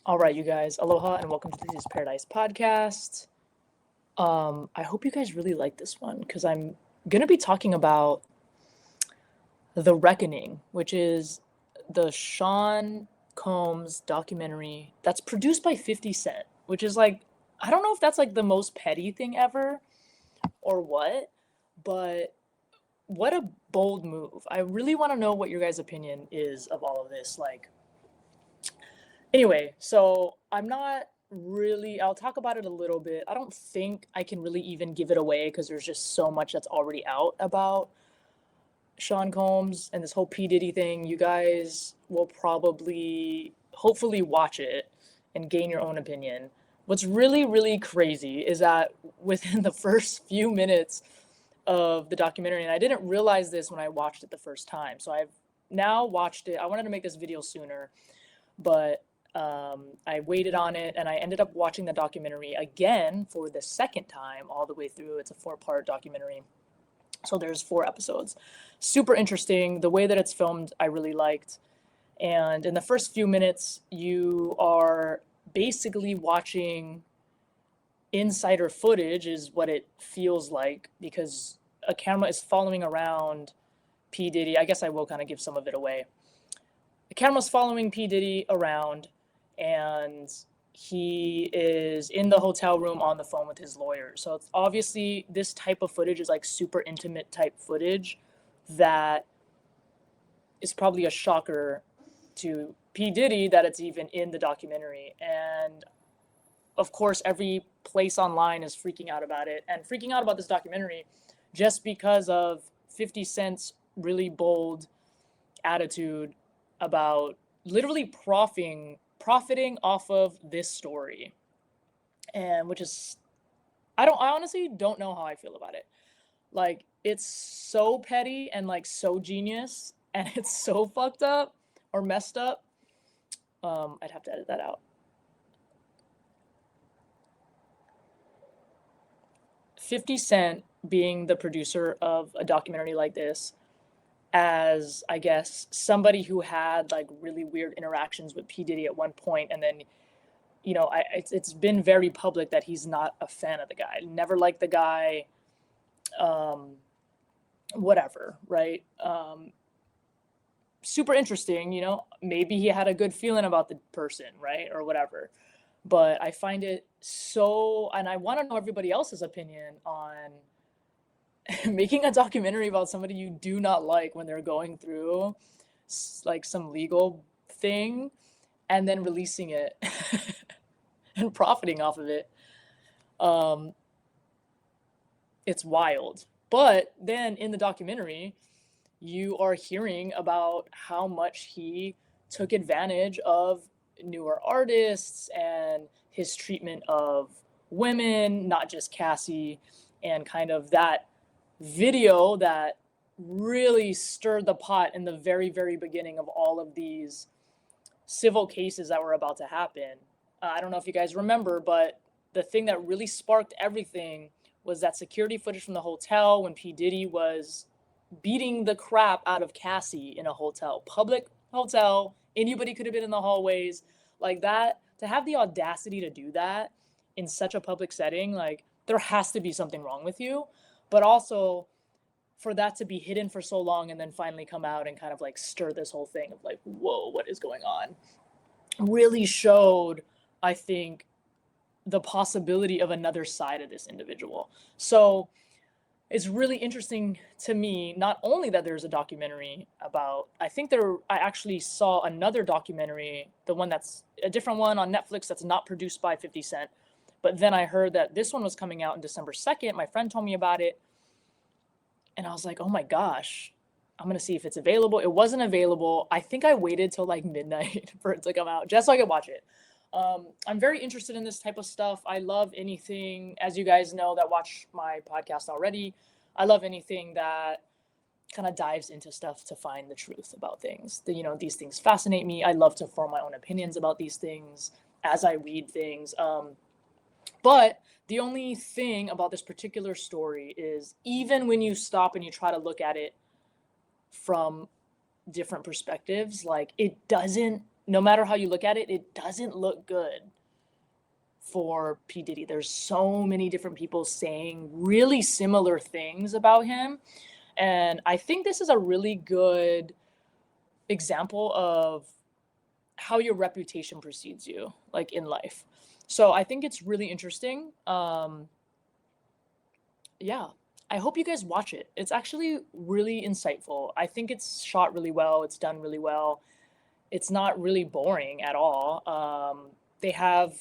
All right, you guys, aloha and welcome to this Paradise podcast. I hope you guys really like this one because I'm gonna be talking about The Reckoning, which is the Sean Combs documentary that's produced by 50 Cent, which is like, I don't know if that's like the most petty thing ever or what, but what a bold move. I really want to know what your guys' opinion is of all of this. Anyway, so I'm not really, I'll talk about it a little bit. I don't think I can really even give it away because there's just so much that's already out about Sean Combs and this whole P. Diddy thing. You guys will probably, hopefully, watch it and gain your own opinion. What's really, really crazy is that within the first few minutes of the documentary, and I didn't realize this when I watched it the first time, so I've now watched it. I wanted to make this video sooner, but I waited on it and I ended up watching the documentary again for the second time all the way through. It's a 4-part documentary. So there's 4 episodes. Super interesting. The way that it's filmed, I really liked. And in the first few minutes, you are basically watching insider footage, is what it feels like, because a camera is following around P. Diddy. I guess I will kind of give some of it away. The camera's following P. Diddy around, and he is in the hotel room on the phone with his lawyer. So it's obviously this type of footage is like super intimate type footage that is probably a shocker to P. Diddy that it's even in the documentary. And of course, every place online is freaking out about it and freaking out about this documentary just because of 50 Cent's really bold attitude about literally profiting off of this story. And which is, I honestly don't know how I feel about it. Like, it's so petty and like so genius and it's so fucked up or messed up. I'd have to edit that out. 50 Cent being the producer of a documentary like this, as I guess somebody who had like really weird interactions with P. Diddy at one point, and then it's been very public that he's not a fan of the guy, never liked the guy, um, whatever, right? Super interesting, maybe he had a good feeling about the person, right, or whatever. But I find it so, and I want to know everybody else's opinion on making a documentary about somebody you do not like when they're going through like some legal thing and then releasing it and profiting off of it. Um, it's wild. But then in the documentary, you are hearing about how much he took advantage of newer artists and his treatment of women, not just Cassie, and kind of that video that really stirred the pot in the very, very beginning of all of these civil cases that were about to happen. I don't know if you guys remember, but the thing that really sparked everything was that security footage from the hotel when P. Diddy was beating the crap out of Cassie in a hotel, public hotel. Anybody could have been in the hallways like that. To have the audacity to do that in such a public setting, like, there has to be something wrong with you. But also, for that to be hidden for so long and then finally come out and kind of like stir this whole thing of like, whoa, what is going on, really showed, I think, the possibility of another side of this individual. So it's really interesting to me, not only that there's a documentary about, I actually saw another documentary, the one that's a different one on Netflix that's not produced by 50 Cent. But then I heard that this one was coming out on December 2nd. My friend told me about it. And I was like, oh my gosh, I'm going to see if it's available. It wasn't available. I think I waited till like midnight for it to come out just so I could watch it. I'm very interested in this type of stuff. I love anything, as you guys know that watch my podcast already, I love anything that kind of dives into stuff to find the truth about things. These things fascinate me. I love to form my own opinions about these things as I read things. But the only thing about this particular story is, even when you stop and you try to look at it from different perspectives, like, it doesn't no matter how you look at it, it doesn't look good for P. Diddy. There's so many different people saying really similar things about him. And I think this is a really good example of how your reputation precedes you, like in life. So I think it's really interesting. Yeah, I hope you guys watch it. It's actually really insightful. I think it's shot really well. It's done really well. It's not really boring at all. They have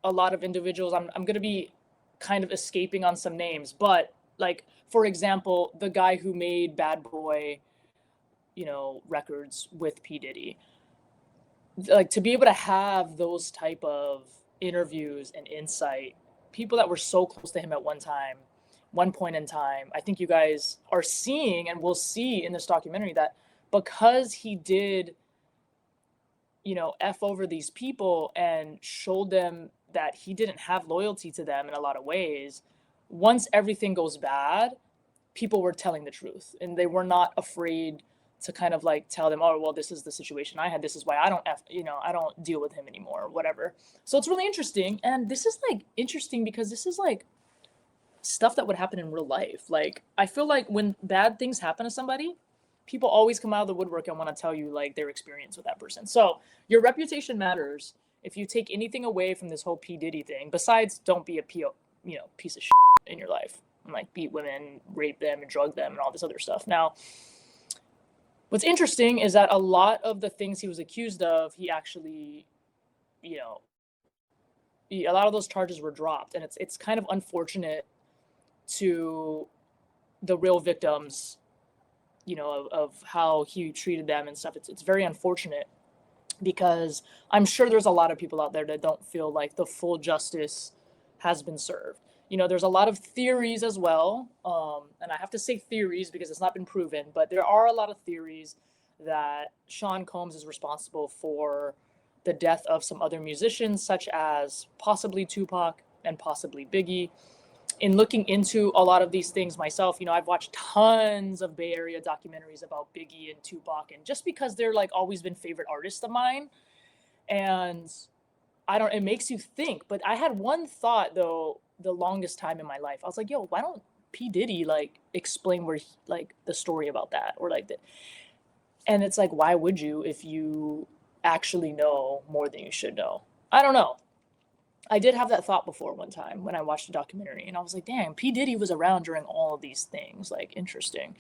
a lot of individuals. I'm going to be kind of escaping on some names, but like, for example, the guy who made Bad Boy, records with P. Diddy, like to be able to have those type of interviews and insight, people that were so close to him at one point in time. I think you guys are seeing and will see in this documentary that because he did, F over these people and showed them that he didn't have loyalty to them in a lot of ways, once everything goes bad, people were telling the truth and they were not afraid to kind of like tell them, oh, well, this is the situation I had. This is why I don't deal with him anymore or whatever. So it's really interesting. And this is like interesting because this is like stuff that would happen in real life. Like, I feel like when bad things happen to somebody, people always come out of the woodwork and want to tell you like their experience with that person. So your reputation matters. If you take anything away from this whole P. Diddy thing, besides don't be a piece of shit in your life and like beat women, rape them and drug them and all this other stuff. Now, what's interesting is that a lot of the things he was accused of, he actually, a lot of those charges were dropped. And it's kind of unfortunate to the real victims, of how he treated them and stuff. It's very unfortunate because I'm sure there's a lot of people out there that don't feel like the full justice has been served. There's a lot of theories as well. And I have to say theories because it's not been proven, but there are a lot of theories that Sean Combs is responsible for the death of some other musicians, such as possibly Tupac and possibly Biggie. In looking into a lot of these things myself, I've watched tons of Bay Area documentaries about Biggie and Tupac, and just because they're like always been favorite artists of mine, and it makes you think. But I had one thought though, the longest time in my life, I was like, yo, why don't P. Diddy like explain where like the story about that or like that? And it's like, why would you if you actually know more than you should know? I don't know. I did have that thought before one time when I watched a documentary, and I was like, damn, P. Diddy was around during all of these things. Like, interesting.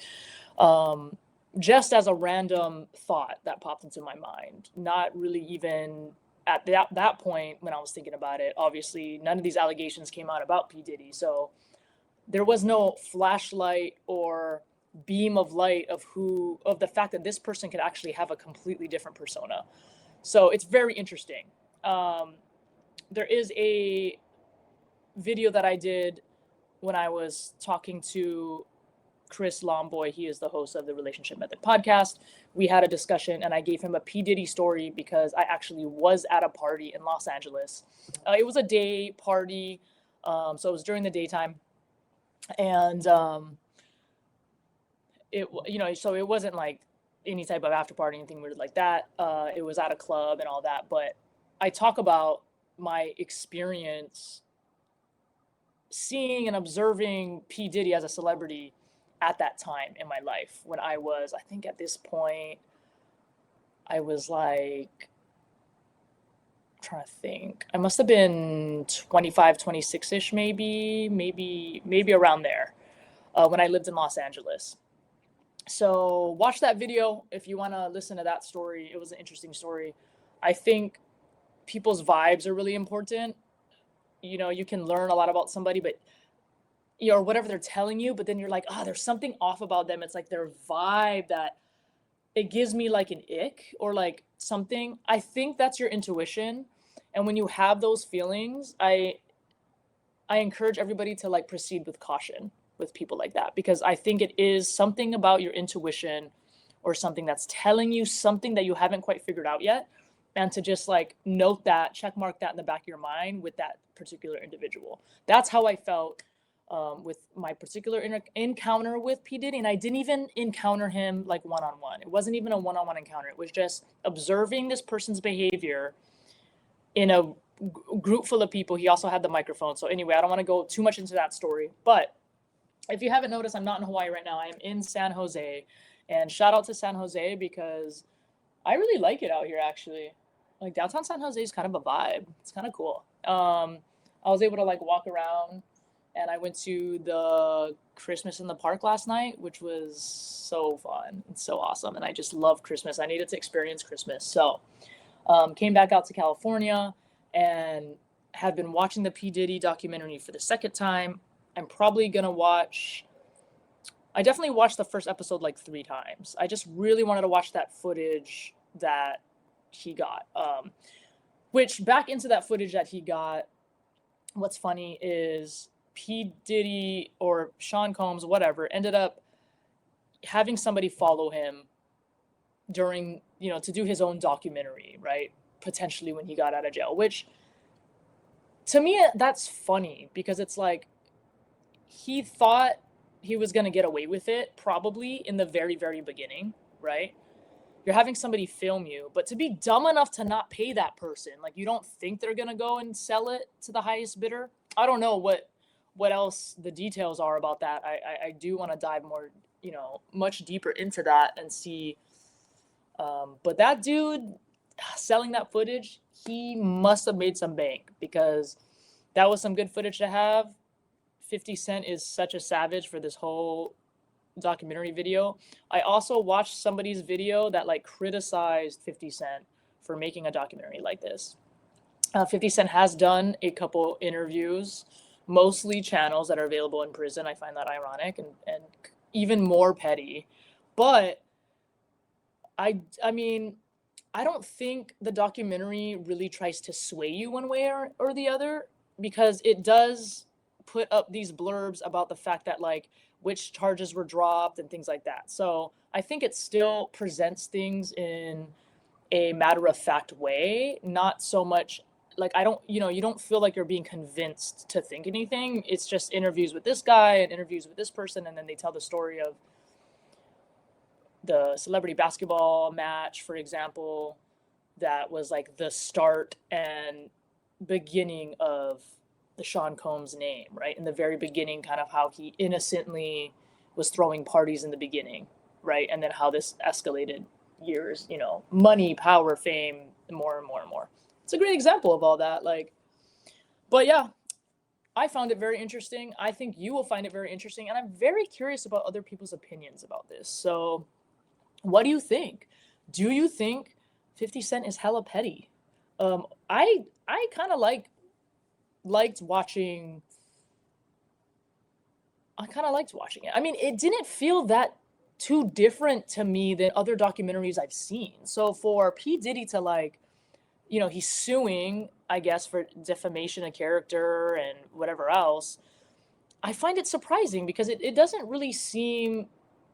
Just as a random thought that popped into my mind, not really even at that point when I was thinking about it. Obviously, none of these allegations came out about P. Diddy. So there was no flashlight or beam of light of the fact that this person could actually have a completely different persona. So it's very interesting. There is a video that I did when I was talking to Chris Lomboy. He is the host of the Relationship Method podcast. We had a discussion and I gave him a P. Diddy story because I actually was at a party in Los Angeles. It was a day party. So it was during the daytime. And, so it wasn't like any type of after party, anything weird like that. It was at a club and all that. But I talk about my experience seeing and observing P. Diddy as a celebrity at that time in my life when I think at this point, I was like, I'm trying to think. I must have been 25, 26-ish, maybe around there when I lived in Los Angeles. So watch that video if you want to listen to that story. It was an interesting story. I think people's vibes are really important. You can learn a lot about somebody, but or whatever they're telling you, but then you're like, there's something off about them. It's like their vibe that it gives me like an ick or like something. I think that's your intuition. And when you have those feelings, I encourage everybody to like proceed with caution with people like that, because I think it is something about your intuition or something that's telling you something that you haven't quite figured out yet. And to just like note that, check mark that in the back of your mind with that particular individual. That's how I felt with my particular encounter with P. Diddy. And I didn't even encounter him like one-on-one. It wasn't even a one-on-one encounter. It was just observing this person's behavior in a group full of people. He also had the microphone. So anyway, I don't want to go too much into that story. But if you haven't noticed, I'm not in Hawaii right now. I am in San Jose. And shout out to San Jose because I really like it out here, actually. Like downtown San Jose is kind of a vibe. It's kind of cool. I was able to like walk around, and I went to the Christmas in the Park last night, which was so fun. It's so awesome. And I just love Christmas. I needed to experience Christmas. So came back out to California and have been watching the P. Diddy documentary for the second time. I'm probably going to I definitely watched the first episode like 3 times. I just really wanted to watch that footage that he got. Which back into that footage that he got, what's funny is P. Diddy or Sean Combs, whatever, ended up having somebody follow him during, to do his own documentary, right? Potentially when he got out of jail, which to me, that's funny because it's like he thought he was going to get away with it probably in the very, very beginning, right? You're having somebody film you, but to be dumb enough to not pay that person, like you don't think they're going to go and sell it to the highest bidder. I don't know what else the details are about that. I do want to dive more, much deeper into that and see. But that dude selling that footage, he must have made some bank because that was some good footage to have. 50 Cent is such a savage for this whole documentary video. I also watched somebody's video that like criticized 50 Cent for making a documentary like this. 50 Cent has done a couple interviews, mostly channels that are available in prison. I find that ironic and even more petty. But I mean, I don't think the documentary really tries to sway you one way or the other, because it does put up these blurbs about the fact that like which charges were dropped and things like that. So I think it still presents things in a matter of fact way, not so much like you don't feel like you're being convinced to think anything. It's just interviews with this guy and interviews with this person, and then they tell the story of the celebrity basketball match, for example, that was like the start and beginning of the Sean Combs name, right? In the very beginning, kind of how he innocently was throwing parties in the beginning, right? And then how this escalated years, money, power, fame, more and more and more. It's a great example of all that. But yeah, I found it very interesting. I think you will find it very interesting. And I'm very curious about other people's opinions about this. So what do you think? Do you think 50 Cent is hella petty? I kind of liked watching it. I mean, it didn't feel that too different to me than other documentaries I've seen. So for P. Diddy to he's suing, I guess, for defamation of character and whatever else, I find it surprising because it doesn't really seem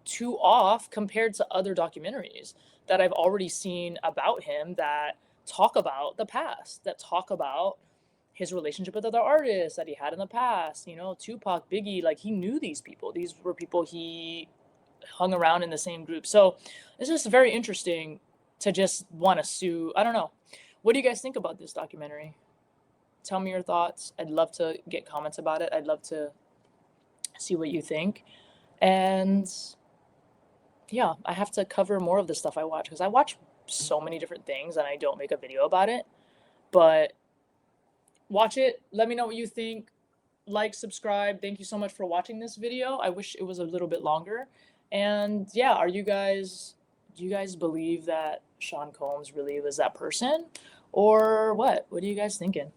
too off compared to other documentaries that I've already seen about him that talk about the past, that talk about his relationship with other artists that he had in the past, Tupac, Biggie, like he knew these people. These were people he hung around in the same group. So it's just very interesting to just want to sue. I don't know. What do you guys think about this documentary? Tell me your thoughts. I'd love to get comments about it. I'd love to see what you think. And yeah, I have to cover more of the stuff I watch because I watch so many different things and I don't make a video about it. But watch it. Let me know what you think. Like, subscribe. Thank you so much for watching this video. I wish it was a little bit longer. And yeah, do you guys believe that Sean Combs really was that person? Or what? What are you guys thinking?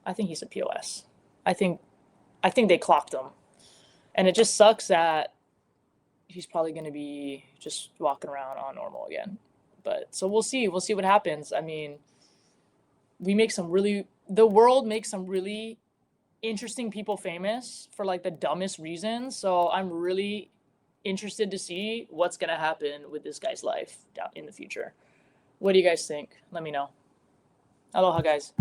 I think he's a POS. I think they clocked him. And it just sucks that he's probably going to be just walking around on normal again. But so we'll see. We'll see what happens. I mean, the world makes some really interesting people famous for like the dumbest reasons. So I'm really interested to see what's going to happen with this guy's life down in the future. What do you guys think? Let me know. Aloha, guys.